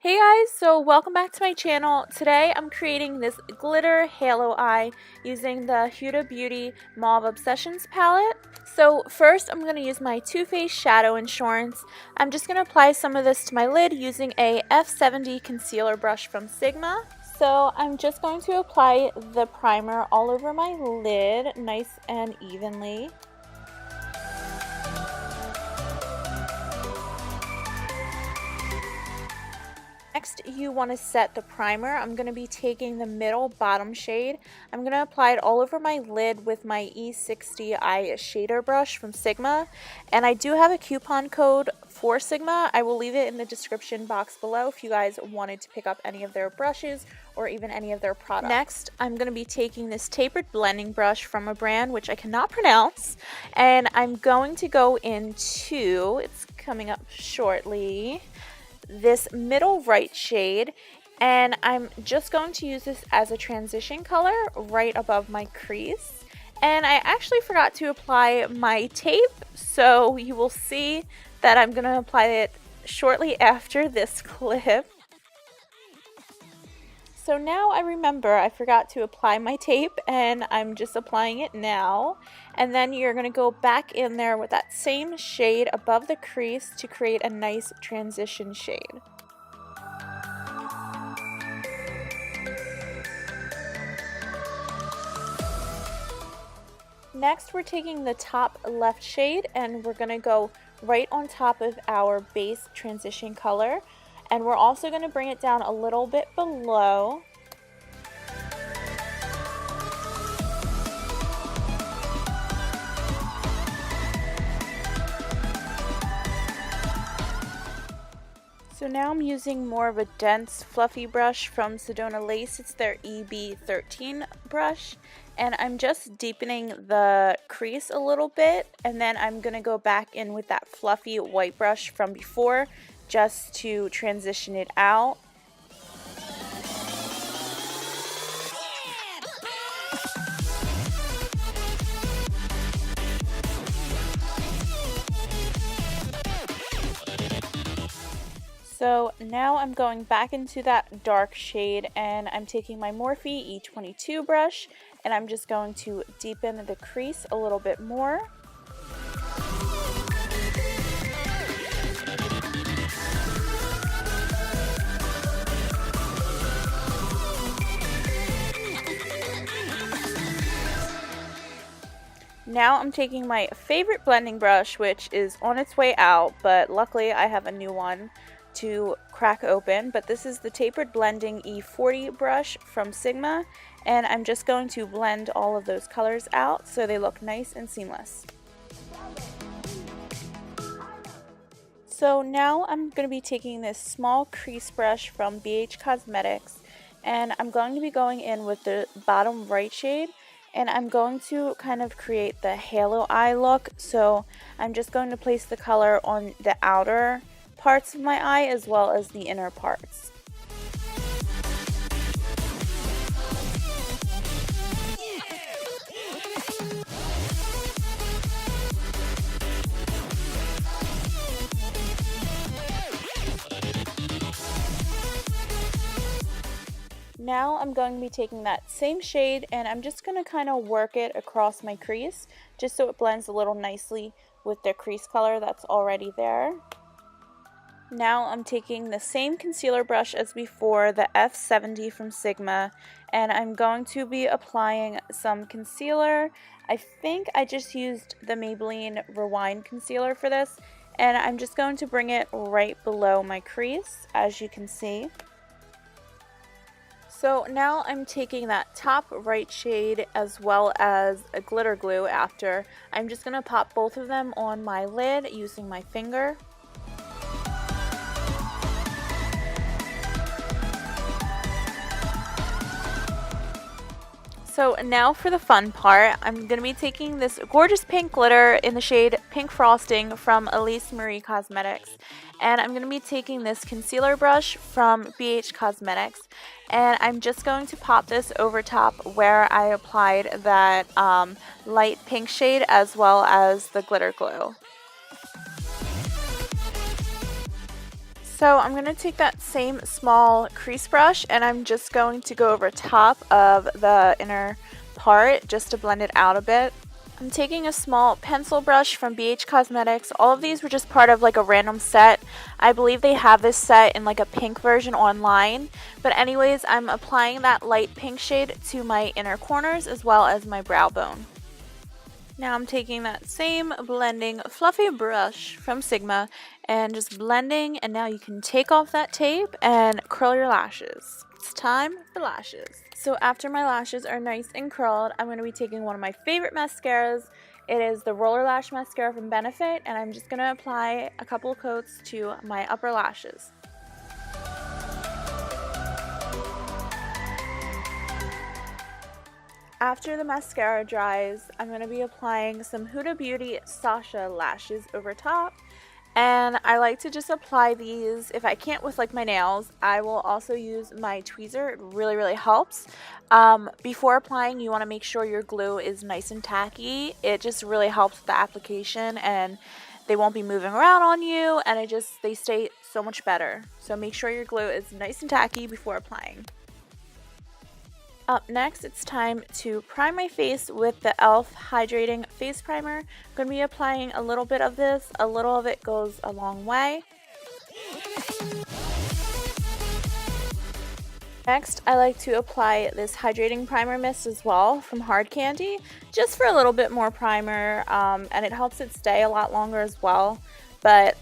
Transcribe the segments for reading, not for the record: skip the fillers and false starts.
Hey guys, so welcome back to my channel. Today I'm creating this glitter halo eye using the Huda Beauty Mauve Obsessions palette. So first I'm going to use my Too Faced Shadow Insurance. I'm just going to apply some of this to my lid using a F70 concealer brush from Sigma. So I'm just going to apply the primer all over my lid nice and evenly. Next, you want to set the primer. I'm going to be taking the middle bottom shade. I'm going to apply it all over my lid with my E60 eye shader brush from Sigma. And I do have a coupon code for Sigma. I will leave it in the description box below if you guys wanted to pick up any of their brushes or even any of their products. Next, I'm going to be taking this tapered blending brush from a brand which I cannot pronounce. And I'm going to go into, it's coming up shortly, this middle right shade, and I'm just going to use this as a transition color right above my crease. And I actually forgot to apply my tape, so you will see that I'm going to apply it shortly after this clip. So now I remember I forgot to apply my tape and I'm just applying it now. And then you're going to go back in there with that same shade above the crease to create a nice transition shade. Next, we're taking the top left shade and we're going to go right on top of our base transition color. And we're also going to bring it down a little bit below. So now I'm using more of a dense fluffy brush from Sedona Lace. It's their EB13 brush. And I'm just deepening the crease a little bit. And then I'm going to go back in with that fluffy white brush from before just to transition it out. So now I'm going back into that dark shade and I'm taking my Morphe E22 brush and I'm just going to deepen the crease a little bit more. Now I'm taking my favorite blending brush, which is on its way out, but luckily I have a new one to crack open. But this is the Tapered Blending E40 brush from Sigma, and I'm just going to blend all of those colors out so they look nice and seamless. So now I'm going to be taking this small crease brush from BH Cosmetics, and I'm going to be going in with the bottom right shade. And I'm going to kind of create the halo eye look, so I'm just going to place the color on the outer parts of my eye as well as the inner parts. Now I'm going to be taking that same shade and I'm just going to kind of work it across my crease just so it blends a little nicely with the crease color that's already there. Now I'm taking the same concealer brush as before, the F70 from Sigma, and I'm going to be applying some concealer. I think I just used the Maybelline Rewind concealer for this, and I'm just going to bring it right below my crease, as you can see. So now I'm taking that top right shade as well as a glitter glue after. I'm just going to pop both of them on my lid using my finger. So now for the fun part, I'm going to be taking this gorgeous pink glitter in the shade Pink Frosting from Alyse Marie Cosmetics. And I'm going to be taking this concealer brush from BH Cosmetics. And I'm just going to pop this over top where I applied that light pink shade as well as the glitter glue. So I'm going to take that same small crease brush and I'm just going to go over top of the inner part just to blend it out a bit. I'm taking a small pencil brush from BH Cosmetics. All of these were just part of like a random set. I believe they have this set in like a pink version online. But anyways, I'm applying that light pink shade to my inner corners as well as my brow bone. Now I'm taking that same blending fluffy brush from Sigma and just blending, and now you can take off that tape and curl your lashes. It's time for lashes. So after my lashes are nice and curled, I'm going to be taking one of my favorite mascaras. It is the Roller Lash Mascara from Benefit, and I'm just going to apply a couple coats to my upper lashes. After the mascara dries, I'm going to be applying some Huda Beauty Sasha lashes over top. And I like to just apply these, if I can't with like my nails, I will also use my tweezer. It really helps. Before applying, you want to make sure your glue is nice and tacky. It just really helps with the application and they won't be moving around on you, and they stay so much better. So make sure your glue is nice and tacky before applying. Up next, it's time to prime my face with the e.l.f. Hydrating Face Primer. I'm going to be applying a little bit of this. A little of it goes a long way. Next, I like to apply this Hydrating Primer Mist as well from Hard Candy, just for a little bit more primer, and it helps it stay a lot longer as well. But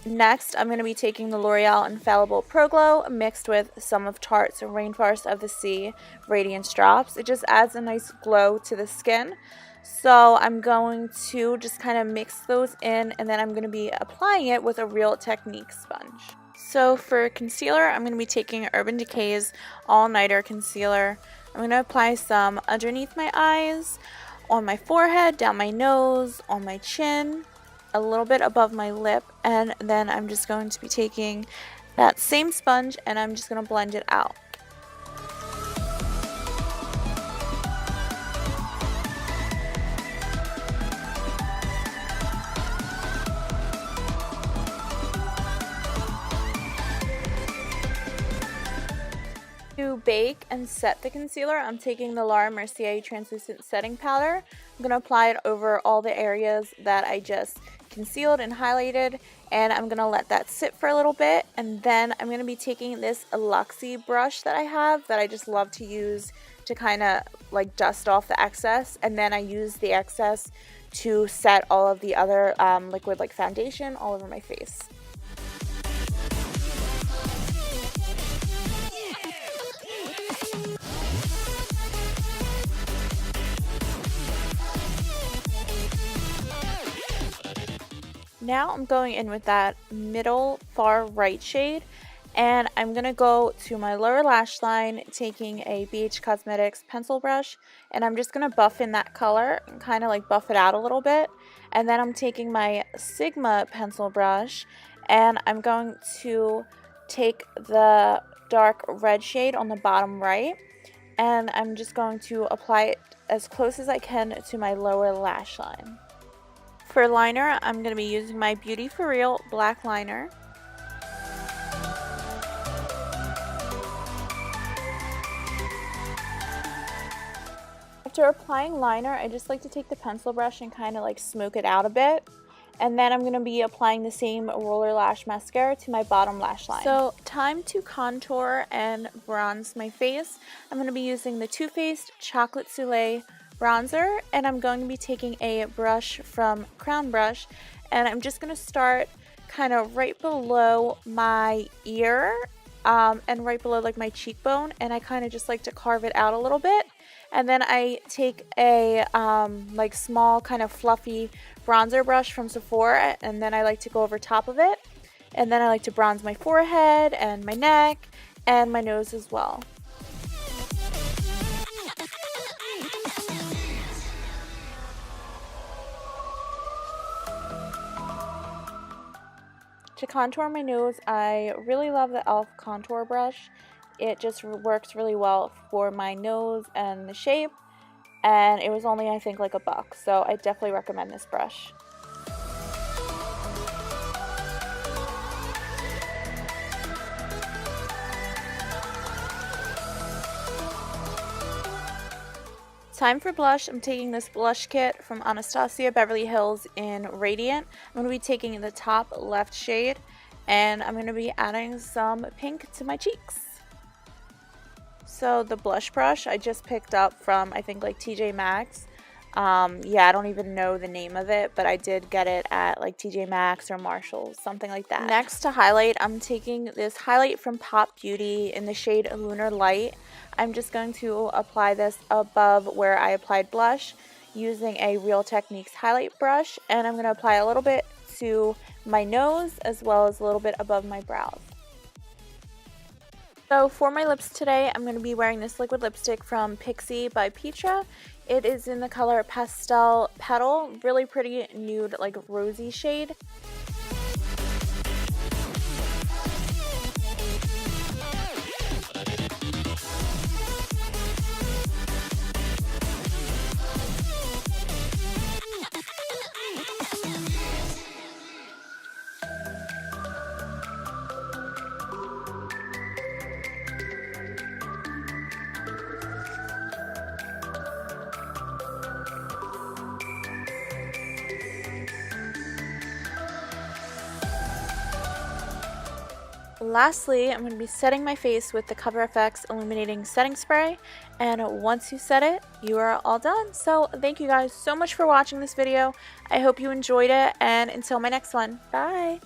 next, I'm going to be taking the L'Oreal Infallible Pro Glow mixed with some of Tarte's Rainforest of the Sea Radiance Drops. It just adds a nice glow to the skin. So I'm going to just kind of mix those in, and then I'm going to be applying it with a Real Technique sponge. So for concealer, I'm going to be taking Urban Decay's All Nighter Concealer. I'm going to apply some underneath my eyes, on my forehead, down my nose, on my chin, a little bit above my lip, and then I'm just going to be taking that same sponge and I'm just going to blend it out. To bake and set the concealer, I'm taking the Laura Mercier Translucent Setting Powder. I'm going to apply it over all the areas that I just concealed and highlighted, and I'm going to let that sit for a little bit, and then I'm going to be taking this Luxie brush that I have that I just love to use to kind of like dust off the excess, and then I use the excess to set all of the other liquid like foundation all over my face. Now I'm going in with that middle far right shade, and I'm going to go to my lower lash line taking a BH Cosmetics pencil brush, and I'm just going to buff in that color and kind of like buff it out a little bit. And then I'm taking my Sigma pencil brush and I'm going to take the dark red shade on the bottom right, and I'm just going to apply it as close as I can to my lower lash line. For liner, I'm going to be using my Beauty For Real black liner. After applying liner, I just like to take the pencil brush and kind of like smoke it out a bit. And then I'm going to be applying the same Roller Lash Mascara to my bottom lash line. So, time to contour and bronze my face. I'm going to be using the Too Faced Chocolate Soleil bronzer, and I'm going to be taking a brush from Crown Brush, and I'm just going to start kind of right below my ear and right below like my cheekbone, and I kind of just like to carve it out a little bit. And then I take a like small kind of fluffy bronzer brush from Sephora, and then I like to go over top of it, and then I like to bronze my forehead and my neck and my nose as well. To contour my nose, I really love the e.l.f. contour brush. It just works really well for my nose and the shape, and it was only I think like $1, so I definitely recommend this brush. Time for blush. I'm taking this blush kit from Anastasia Beverly Hills in Radiant. I'm going to be taking the top left shade, and I'm going to be adding some pink to my cheeks. So the blush brush I just picked up from, I think, like TJ Maxx. Yeah, I don't even know the name of it, but I did get it at like TJ Maxx or Marshalls, something like that. Next, to highlight, I'm taking this highlight from Pop Beauty in the shade Lunar Light. I'm just going to apply this above where I applied blush using a Real Techniques highlight brush, and I'm going to apply a little bit to my nose as well as a little bit above my brows. So for my lips today, I'm going to be wearing this liquid lipstick from Pixi by Petra. It is in the color Pastel Petal, really pretty nude, like rosy shade. Lastly, I'm going to be setting my face with the Cover FX Illuminating Setting Spray, and once you set it, you are all done. So thank you guys so much for watching this video. I hope you enjoyed it, and until my next one, bye!